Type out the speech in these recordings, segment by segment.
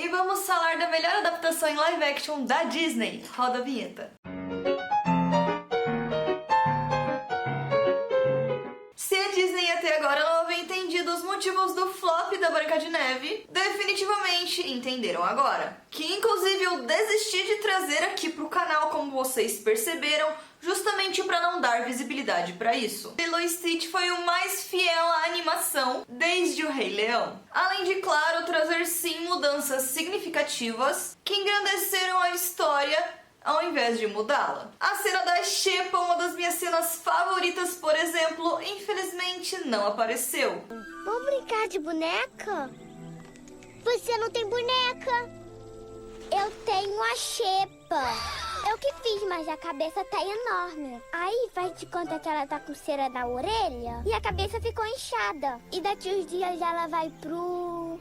E vamos falar da melhor adaptação em live action da Disney. Roda a vinheta. Se a Disney até agora não havia entendido os motivos do flop da Branca de Neve, definitivamente entenderam agora. Que inclusive eu desisti de trazer aqui pro canal, como vocês perceberam, justamente para não dar visibilidade para isso. Lilo e Stitch foi o mais fiel à animação desde o Rei Leão. Além de, claro, trazer sim mudanças significativas que engrandeceram a história ao invés de mudá-la. A cena da Xepa, uma das minhas cenas favoritas, por exemplo, infelizmente não apareceu. Vamos brincar de boneca? Você não tem boneca? Eu tenho a Xepa. Eu que fiz, mas a cabeça tá enorme. Aí faz de conta que ela tá com cera na orelha e a cabeça ficou inchada. E daqui uns dias ela vai pro...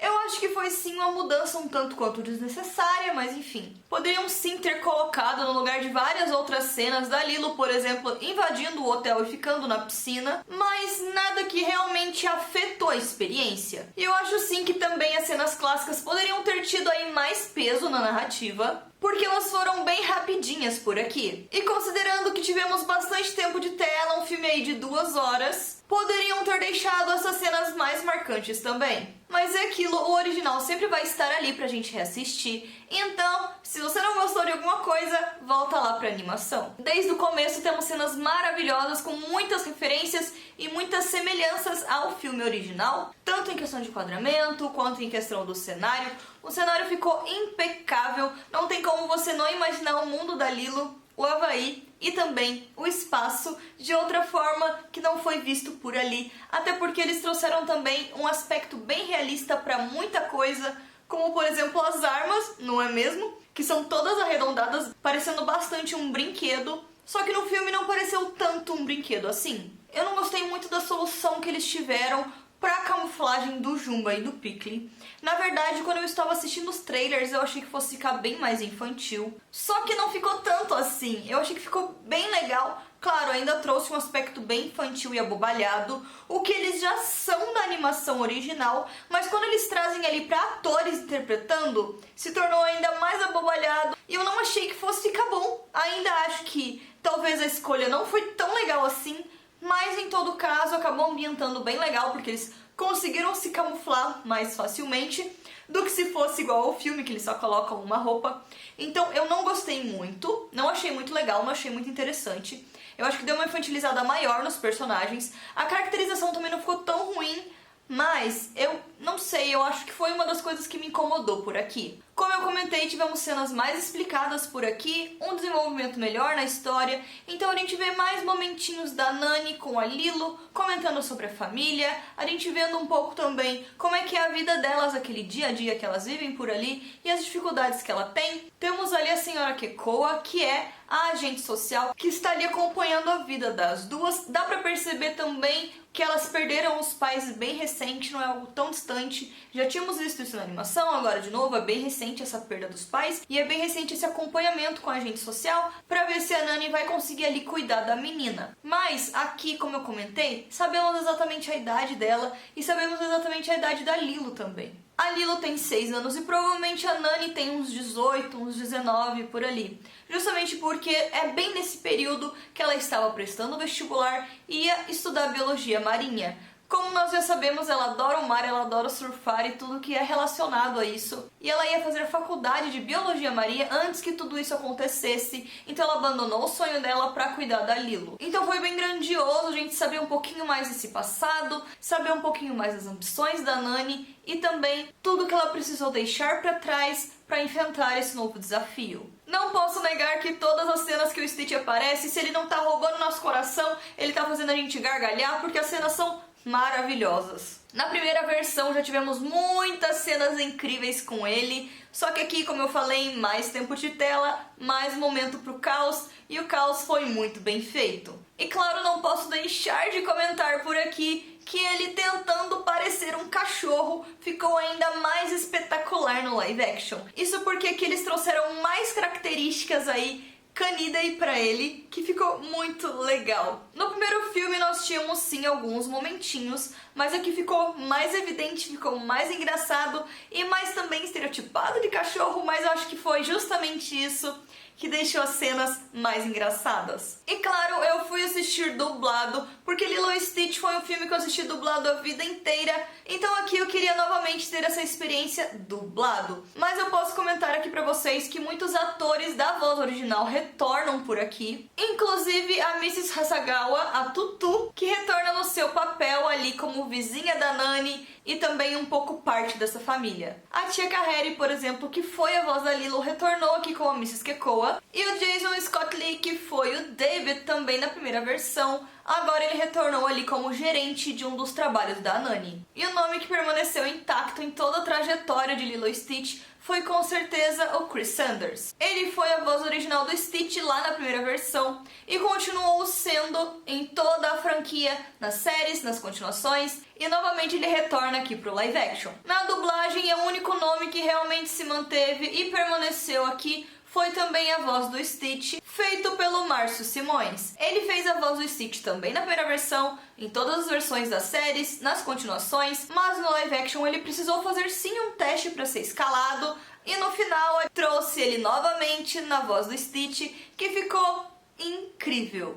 Eu acho que foi sim uma mudança um tanto quanto desnecessária, mas enfim. Poderiam sim ter colocado no lugar de várias outras cenas da Lilo, por exemplo, invadindo o hotel e ficando na piscina, mas nada que realmente afetou a experiência. E eu acho sim que também as cenas clássicas poderiam ter tido aí mais peso na narrativa, porque elas foram bem rapidinhas por aqui. E considerando que tivemos bastante tempo de tela, um filme aí de 2 horas, poderiam ter deixado essas cenas mais marcantes também. Mas é aquilo, o original sempre vai estar ali pra gente reassistir. Então, se você não gostou de alguma coisa, volta lá pra animação. Desde o começo temos cenas maravilhosas com muitas referências e muitas semelhanças ao filme original, tanto em questão de enquadramento quanto em questão do cenário. O cenário ficou impecável, não tem como você não imaginar o mundo da Lilo, o Havaí e também o espaço de outra forma que não foi visto por ali, até porque eles trouxeram também um aspecto bem realista para muita coisa, como por exemplo as armas, não é mesmo? Que são todas arredondadas, parecendo bastante um brinquedo, só que no filme não pareceu tanto um brinquedo assim. Eu não gostei muito da solução que eles tiveram para a camuflagem do Jumba e do Pickle. Na verdade, quando eu estava assistindo os trailers, eu achei que fosse ficar bem mais infantil. Só que não ficou tanto assim. Eu achei que ficou bem legal. Claro, ainda trouxe um aspecto bem infantil e abobalhado, o que eles já são da animação original, mas quando eles trazem ali para atores interpretando, se tornou ainda mais abobalhado. E eu não achei que fosse ficar bom. Ainda acho que talvez a escolha não foi tão legal assim, mas em todo caso acabou ambientando bem legal, porque eles conseguiram se camuflar mais facilmente do que se fosse igual ao filme, que eles só colocam uma roupa. Então eu não gostei muito, não achei muito legal, não achei muito interessante. Eu acho que deu uma infantilizada maior nos personagens. A caracterização também não ficou tão ruim, mas eu não sei, eu acho que foi uma das coisas que me incomodou por aqui. Como eu comentei, tivemos cenas mais explicadas por aqui, um desenvolvimento melhor na história, então a gente vê mais momentinhos da Nani com a Lilo, comentando sobre a família, a gente vendo um pouco também como é que é a vida delas, aquele dia a dia que elas vivem por ali, e as dificuldades que ela tem. Temos ali a senhora Kekoa, que é a agente social, que está ali acompanhando a vida das duas. Dá pra perceber também que elas perderam os pais bem recente, não é algo tão distante. Já tínhamos visto isso na animação, agora de novo é bem recente essa perda dos pais, e é bem recente esse acompanhamento com a agente social pra ver se a Nani vai conseguir ali cuidar da menina. Mas aqui, como eu comentei, sabemos exatamente a idade dela e sabemos exatamente a idade da Lilo também. A Lilo tem 6 anos e provavelmente a Nani tem uns 18, uns 19 por ali. Justamente porque é bem nesse período que ela estava prestando o vestibular e ia estudar biologia marinha. Como nós já sabemos, ela adora o mar, ela adora surfar e tudo que é relacionado a isso. E ela ia fazer faculdade de biologia marinha antes que tudo isso acontecesse, então ela abandonou o sonho dela para cuidar da Lilo. Então foi bem grandioso a gente saber um pouquinho mais desse passado, saber um pouquinho mais das ambições da Nani e também tudo que ela precisou deixar para trás para enfrentar esse novo desafio. Não posso negar que todas as cenas que o Stitch aparece, se ele não tá roubando nosso coração, ele tá fazendo a gente gargalhar, porque as cenas são maravilhosas. Na primeira versão já tivemos muitas cenas incríveis com ele, só que aqui, como eu falei, mais tempo de tela, mais momento pro caos, e o caos foi muito bem feito. E claro, não posso deixar de comentar por aqui que ele tentando parecer um cachorro ficou ainda mais espetacular no live action. Isso porque aqui eles trouxeram mais características aí Canidae pra ele, que ficou muito legal. No primeiro filme nós tínhamos sim alguns momentinhos, mas aqui ficou mais evidente, ficou mais engraçado e mais também estereotipado de cachorro, mas eu acho que foi justamente isso que deixou as cenas mais engraçadas. E claro, eu fui assistir dublado, porque Lilo e Stitch foi um filme que eu assisti dublado a vida inteira, então aqui eu queria novamente ter essa experiência dublado. Mas eu posso comentar aqui pra vocês que muitos atores da voz original retornam por aqui, inclusive a Mrs. Hasagawa, a Tutu, que retorna no seu papel ali como vizinha da Nani e também um pouco parte dessa família. A tia Carrere, por exemplo, que foi a voz da Lilo, retornou aqui como a Mrs. Kekoa, e o Jason Scott Lee, que foi o David também na primeira versão, agora ele retornou ali como gerente de um dos trabalhos da Nani. E o nome que permaneceu intacto em toda a trajetória de Lilo e Stitch foi com certeza o Chris Sanders. Ele foi a voz original do Stitch lá na primeira versão e continuou sendo em toda a franquia, nas séries, nas continuações, e novamente ele retorna aqui pro live action. Na dublagem é o único nome que realmente se manteve e permaneceu aqui foi também a voz do Stitch, feito pelo Márcio Simões. Ele fez a voz do Stitch também na primeira versão, em todas as versões das séries, nas continuações, mas no live action ele precisou fazer sim um teste para ser escalado, e no final trouxe ele novamente na voz do Stitch, que ficou incrível.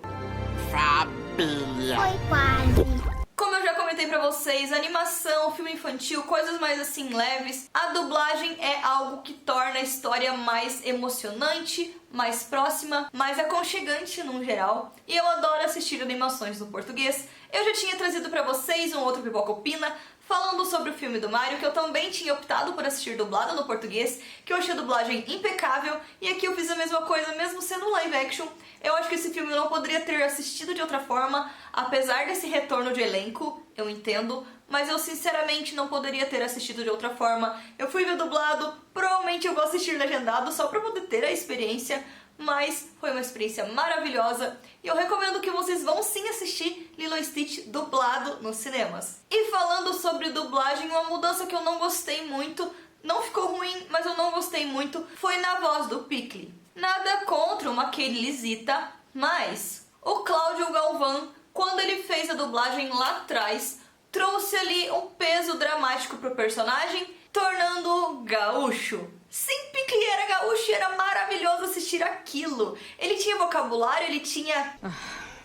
Foi quase. Como eu já comentei pra vocês, animação, filme infantil, coisas mais assim leves, a dublagem é algo que torna a história mais emocionante, mais próxima, mais aconchegante num geral. E eu adoro assistir animações no português. Eu já tinha trazido pra vocês um outro Pipoca Opina, falando sobre o filme do Mario, que eu também tinha optado por assistir dublado no português, que eu achei a dublagem impecável, e aqui eu fiz a mesma coisa, mesmo sendo live action. Eu acho que esse filme eu não poderia ter assistido de outra forma, apesar desse retorno de elenco, eu entendo, mas eu sinceramente não poderia ter assistido de outra forma. Eu fui ver dublado, provavelmente eu vou assistir legendado só pra poder ter a experiência, mas foi uma experiência maravilhosa e eu recomendo que vocês vão sim assistir Lilo e Stitch dublado nos cinemas. E falando sobre dublagem, uma mudança que eu não gostei muito, não ficou ruim, mas eu não gostei muito, foi na voz do Pickle. Nada contra uma Katie Lisita, mas o Cláudio Galvão, quando ele fez a dublagem lá atrás, trouxe ali um peso dramático pro personagem, tornando-o gaúcho. Sim, Pickle era gaúcho e era maravilhoso assistir aquilo. Ele tinha vocabulário, ele tinha...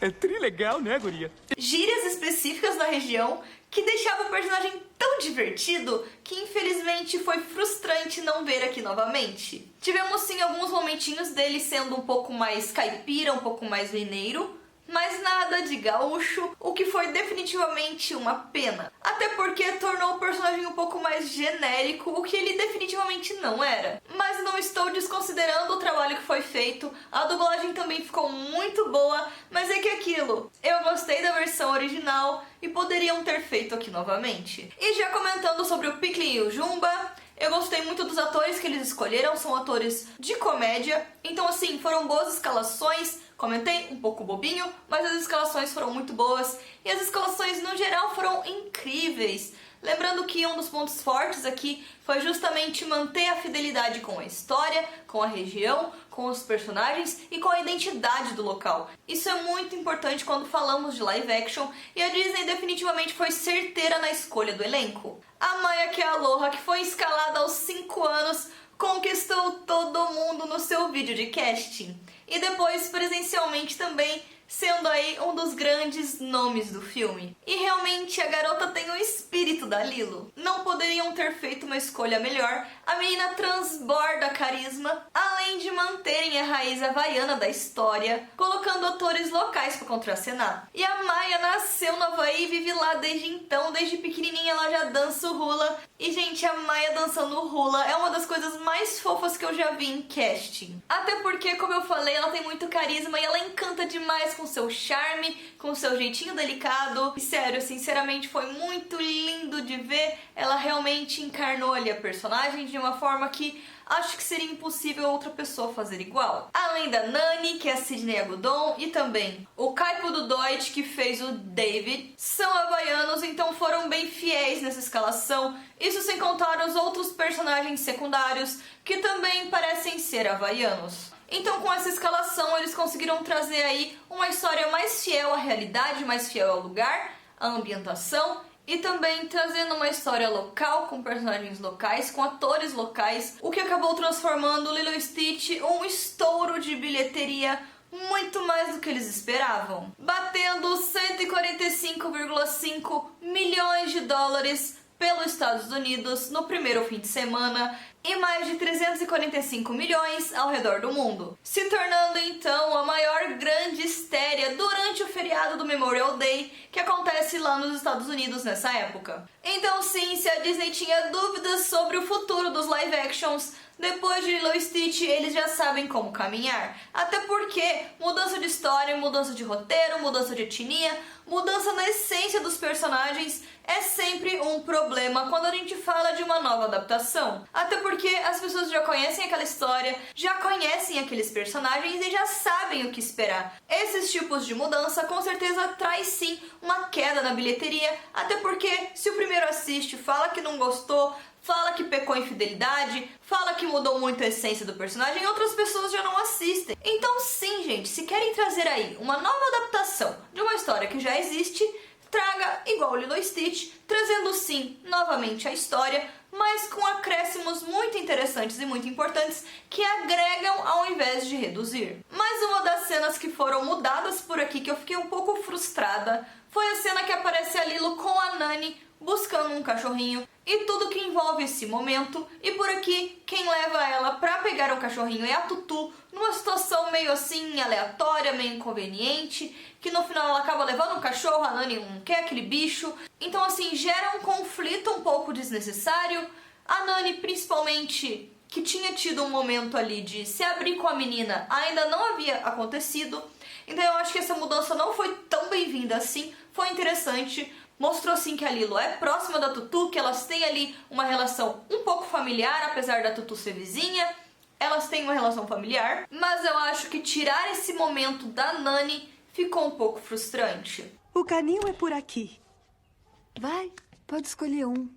É trilegal, né, guria? Gírias específicas da região que deixava o personagem tão divertido que infelizmente foi frustrante não ver aqui novamente. Tivemos sim alguns momentinhos dele sendo um pouco mais caipira, um pouco mais mineiro, mas nada de gaúcho, o que foi definitivamente uma pena. Até porque tornou o personagem um pouco mais genérico, o que ele definitivamente não era. Mas não estou desconsiderando o trabalho que foi feito, a dublagem também ficou muito boa, mas é que aquilo, eu gostei da versão original e poderiam ter feito aqui novamente. E já comentando sobre o Pickle e o Jumba, eu gostei muito dos atores que eles escolheram, são atores de comédia, então assim, foram boas escalações. Comentei, um pouco bobinho, mas as escalações foram muito boas e as escalações no geral foram incríveis. Lembrando que um dos pontos fortes aqui foi justamente manter a fidelidade com a história, com a região, com os personagens e com a identidade do local. Isso é muito importante quando falamos de live action e a Disney definitivamente foi certeira na escolha do elenco. A Maya Kealoha, que foi escalada aos 5 anos, conquistou todo mundo no seu vídeo de casting. E depois presencialmente também, sendo aí um dos grandes nomes do filme. E realmente a garota tem o espírito da Lilo. Não poderiam ter feito uma escolha melhor. A menina transborda carisma, além de manterem a raiz havaiana da história, colocando atores locais para contracenar. E a Maya nasceu no Havaí e vive lá desde então, desde pequenininha ela já dança o hula. E gente, a Maya dançando o hula é uma das coisas mais fofas que eu já vi em casting. Até porque, como eu falei, ela tem muito carisma e ela encanta demais com seu charme, com seu jeitinho delicado. E sério, sinceramente foi muito lindo de ver. Ela realmente encarnou ali a personagem de uma forma que acho que seria impossível outra pessoa fazer igual. Além da Nani, que é a Sidney Agudon, e também o Kaipo do Deutsch, que fez o David, são havaianos, então foram bem fiéis nessa escalação. Isso sem contar os outros personagens secundários, que também parecem ser havaianos. Então com essa escalação eles conseguiram trazer aí uma história mais fiel à realidade, mais fiel ao lugar, à ambientação, e também trazendo uma história local, com personagens locais, com atores locais, o que acabou transformando Lilo e Stitch um estouro de bilheteria muito mais do que eles esperavam, batendo 145,5 milhões de dólares pelos Estados Unidos no primeiro fim de semana e mais de 345 milhões ao redor do mundo, se tornando então a maior grande histeria durante o feriado do Memorial Day que acontece lá nos Estados Unidos nessa época. Então sim, se a Disney tinha dúvidas sobre o futuro dos live actions, depois de Lilo e Stitch, eles já sabem como caminhar. Até porque mudança de história, mudança de roteiro, mudança de etnia, mudança na essência dos personagens é sempre um problema quando a gente fala de uma nova adaptação. Até porque as pessoas já conhecem aquela história, já conhecem aqueles personagens e já sabem o que esperar. Esses tipos de mudança com certeza traz sim uma queda na bilheteria, até porque se o primeiro assiste, fala que não gostou, fala que pecou em fidelidade, fala que mudou muito a essência do personagem, outras pessoas já não assistem. Então sim, gente, se querem trazer aí uma nova adaptação de uma história que já existe, traga igual Lilo e Stitch, trazendo sim novamente a história, mas com acréscimos muito interessantes e muito importantes que agregam ao invés de reduzir. Mais uma das cenas que foram mudadas por aqui que eu fiquei um pouco frustrada foi a cena que aparece a Lilo com a Nani buscando um cachorrinho e tudo que envolve esse momento, e por aqui quem leva ela pra pegar o cachorrinho é a Tutu, numa situação meio assim aleatória, meio inconveniente, que no final ela acaba levando um cachorro, a Nani não quer aquele bicho, então assim gera um conflito um pouco desnecessário. A Nani principalmente, que tinha tido um momento ali de se abrir com a menina, ainda não havia acontecido, então eu acho que essa mudança não foi tão bem-vinda assim, foi interessante. Mostrou sim que a Lilo é próxima da Tutu, que elas têm ali uma relação um pouco familiar, apesar da Tutu ser vizinha, elas têm uma relação familiar, mas eu acho que tirar esse momento da Nani ficou um pouco frustrante. O canil é por aqui. Vai, pode escolher um.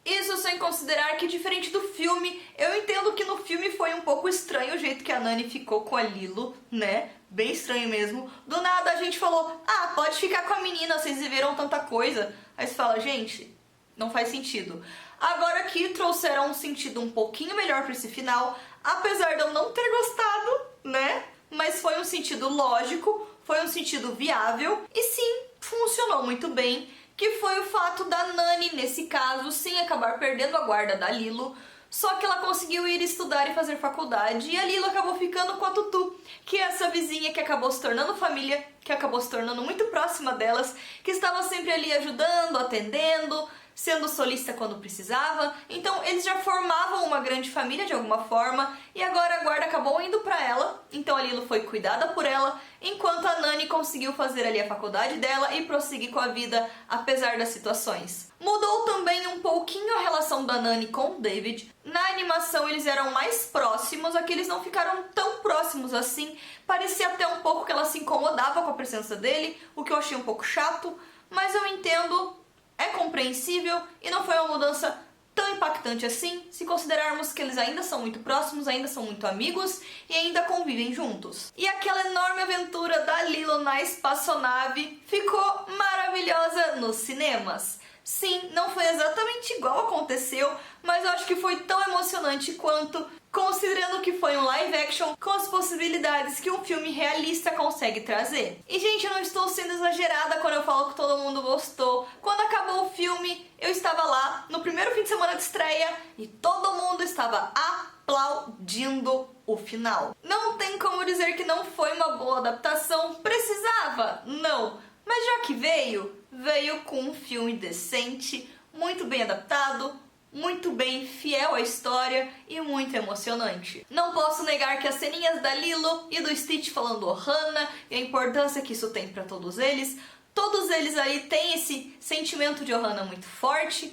Isso sem considerar que, diferente do filme, eu entendo que no filme foi um pouco estranho o jeito que a Nani ficou com a Lilo, né? Bem estranho mesmo. Do nada a gente falou, ah, pode ficar com a menina, vocês viveram tanta coisa. Aí você fala, gente, não faz sentido. Agora aqui trouxeram um sentido um pouquinho melhor pra esse final, apesar de eu não ter gostado, né? Mas foi um sentido lógico, foi um sentido viável e sim, funcionou muito bem. Que foi o fato da Nani, nesse caso, sim acabar perdendo a guarda da Lilo, só que ela conseguiu ir estudar e fazer faculdade, e a Lilo acabou ficando com a Tutu, que é essa vizinha que acabou se tornando família, que acabou se tornando muito próxima delas, que estava sempre ali ajudando, atendendo, sendo solícita quando precisava. Então eles já formavam uma grande família de alguma forma, e agora a guarda acabou indo pra ela, então a Lilo foi cuidada por ela, enquanto a Nani conseguiu fazer ali a faculdade dela e prosseguir com a vida apesar das situações. Mudou também um pouquinho a relação da Nani com o David. Na animação eles eram mais próximos, aqui eles não ficaram tão próximos assim, parecia até um pouco que ela se incomodava com a presença dele, o que eu achei um pouco chato, mas eu entendo, é compreensível e não foi uma mudança tão impactante assim, se considerarmos que eles ainda são muito próximos, ainda são muito amigos e ainda convivem juntos. E aquela enorme aventura da Lilo na espaçonave ficou maravilhosa nos cinemas. Sim, não foi exatamente igual aconteceu, mas eu acho que foi tão emocionante quanto, considerando que foi um live action com as possibilidades que um filme realista consegue trazer. E gente, eu não estou sendo exagerada quando eu falo que todo mundo gostou. Quando acabou o filme, eu estava lá no primeiro fim de semana de estreia e todo mundo estava aplaudindo o final. Não tem como dizer que não foi uma boa adaptação. Precisava? Não. Mas já que veio com um filme decente, muito bem adaptado, muito bem fiel à história e muito emocionante. Não posso negar que as ceninhas da Lilo e do Stitch falando Ohana e a importância que isso tem para todos eles aí têm esse sentimento de Ohana muito forte.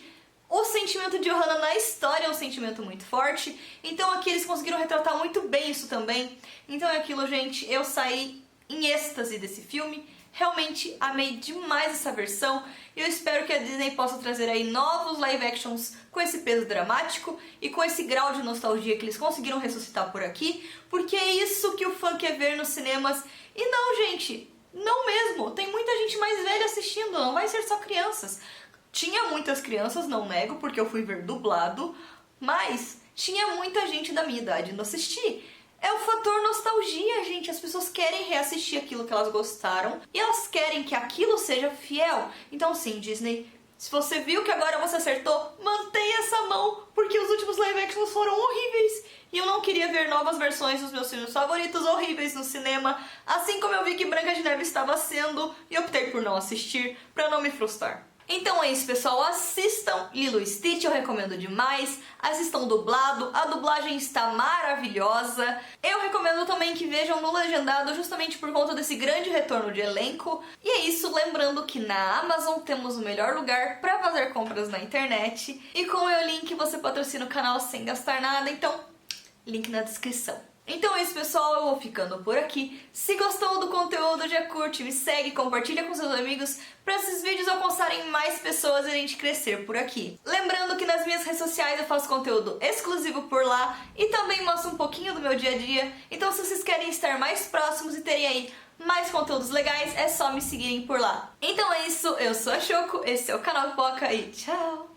O sentimento de Ohana na história é um sentimento muito forte, então aqui eles conseguiram retratar muito bem isso também. Então é aquilo, gente, eu saí em êxtase desse filme. Realmente amei demais essa versão e eu espero que a Disney possa trazer aí novos live actions com esse peso dramático e com esse grau de nostalgia que eles conseguiram ressuscitar por aqui, porque é isso que o fã quer ver nos cinemas. E não, gente, não mesmo, tem muita gente mais velha assistindo, não vai ser só crianças. Tinha muitas crianças, não nego, porque eu fui ver dublado, mas tinha muita gente da minha idade indo assistir. É o fator nostalgia, gente. As pessoas querem reassistir aquilo que elas gostaram e elas querem que aquilo seja fiel. Então sim, Disney, se você viu que agora você acertou, mantenha essa mão, porque os últimos live actions foram horríveis. E eu não queria ver novas versões dos meus filmes favoritos horríveis no cinema, assim como eu vi que Branca de Neve estava sendo e optei por não assistir, pra não me frustrar. Então é isso, pessoal, assistam Lilo e Stitch, eu recomendo demais, assistam dublado, a dublagem está maravilhosa. Eu recomendo também que vejam no legendado justamente por conta desse grande retorno de elenco. E é isso, lembrando que na Amazon temos o melhor lugar para fazer compras na internet. E com o meu link você patrocina o canal sem gastar nada, então link na descrição. Então é isso, pessoal, eu vou ficando por aqui. Se gostou do conteúdo, já curte, me segue, compartilha com seus amigos para esses vídeos alcançarem mais pessoas e a gente crescer por aqui. Lembrando que nas minhas redes sociais eu faço conteúdo exclusivo por lá e também mostro um pouquinho do meu dia a dia. Então se vocês querem estar mais próximos e terem aí mais conteúdos legais, é só me seguirem por lá. Então é isso, eu sou a Choco, esse é o canal Pipoca e tchau!